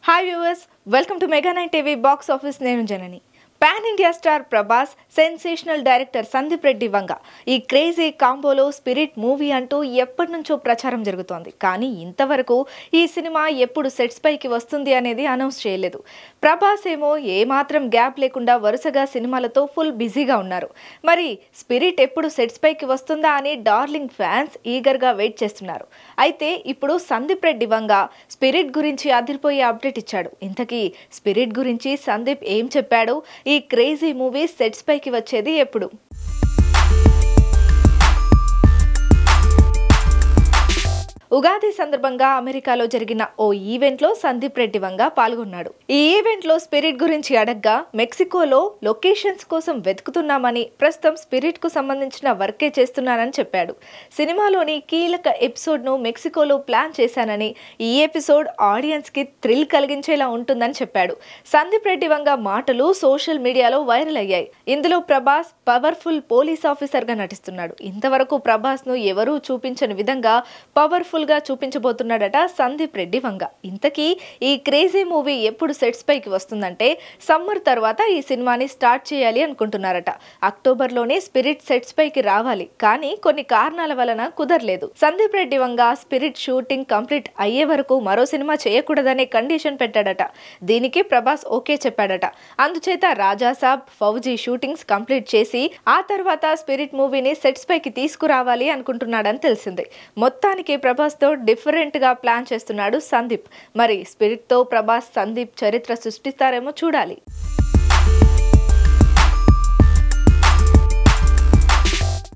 Hi viewers, welcome to Mega 9 TV Box Office. Nenu Janani. Pan India star Prabhas, sensational director Sandeep Reddy Vanga ఈ crazy కాంబోలో spirit movie అంటూ ఎప్పటి నుంచో ప్రచారం జరుగుతోంది. కానీ ఇంతవరకు ఈ సినిమా ఎప్పుడు సెట్స్ పైకి వస్తుంది అనేది అనౌన్స్ చేయలేదు. ప్రభాస్ ఏమో ఏమాత్రం గ్యాప్ లేకుండా వరుసగా సినిమాలతో ఫుల్ బిజీగా ఉన్నారు. మరి స్పిరిట్ ఎప్పుడు సెట్స్ పైకి వస్తుందా అని డార్లింగ్ ఫ్యాన్స్ ఈగర్గా వెయిట్ చేస్తున్నారు. అయితే ఇప్పుడు సందీప్ రెడ్డి వంగ స్పిరిట్ గురించి అదిరిపోయే అప్డేట్ ఇచ్చాడు. ఇంతకీ స్పిరిట్ గురించి సందీప్ ఏం చెప్పాడు? ఈ క్రేజీ మూవీ సెట్స్ పైకి వచ్చేది ఎప్పుడు? ఉగాది సందర్భంగా అమెరికాలో జరిగిన ఓ ఈవెంట్ లో సందీప్ రెడ్డి వంగ పాల్గొన్నాడు. ఈ ఈవెంట్ లో స్పిరిట్ గురించి అడగ్గా మెక్సికోలో లొకేషన్స్ కోసం వెతుకుతున్నామని, ప్రస్తుతం స్పిరిట్ కు సంబంధించిన వర్కే చేస్తున్నానని చెప్పాడు. సినిమాలోని కీలక ఎపిసోడ్ ను మెక్సికోలో ప్లాన్ చేశానని, ఈ ఎపిసోడ్ ఆడియన్స్ కి థ్రిల్ కలిగించేలా ఉంటుందని చెప్పాడు. సందీప్ రెడ్డి వంగ మాటలు సోషల్ మీడియాలో వైరల్ అయ్యాయి. ఇందులో ప్రభాస్ పవర్ఫుల్ పోలీస్ ఆఫీసర్ గా నటిస్తున్నాడు. ఇంతవరకు ప్రభాస్ ను ఎవరూ చూపించని విధంగా పవర్ఫుల్ గా చూపించబోతున్నాడట సందీప్ రెడ్డి వంగ. ఇంతకీ ఈ క్రేజీ మూవీ ఎప్పుడు సెట్స్ పైకి వస్తుందంటే, సమ్మర్ తర్వాత ఈ సినిమాని స్టార్ట్ చేయాలి అనుకుంటున్నారట. అక్టోబర్ లోనే స్పిరిట్ సెట్స్ పైకి రావాలి, కానీ కొన్ని కారణాల వలన కుదరలేదు. సందీప్ రెడ్డి వంగ స్పిరిట్ షూటింగ్ కంప్లీట్ అయ్యే వరకు మరో సినిమా చేయకూడదనే కండిషన్ పెట్టాడట. దీనికి ప్రభాస్ ఓకే చెప్పాడట. అందుచేత రాజాసాబ్, ఫౌజీ షూటింగ్స్ కంప్లీట్ చేసి ఆ తర్వాత స్పిరిట్ మూవీని సెట్స్ పైకి తీసుకురావాలి అనుకుంటున్నాడని తెలిసింది. మొత్తానికి ప్రభాస్ తో డిఫరెంట్ గా ప్లాన్ చేస్తున్నాడు సందీప్. మరి స్పిరిట్ తో ప్రభాస్, సందీప్ చరిత్ర సృష్టిస్తారేమో చూడాలి.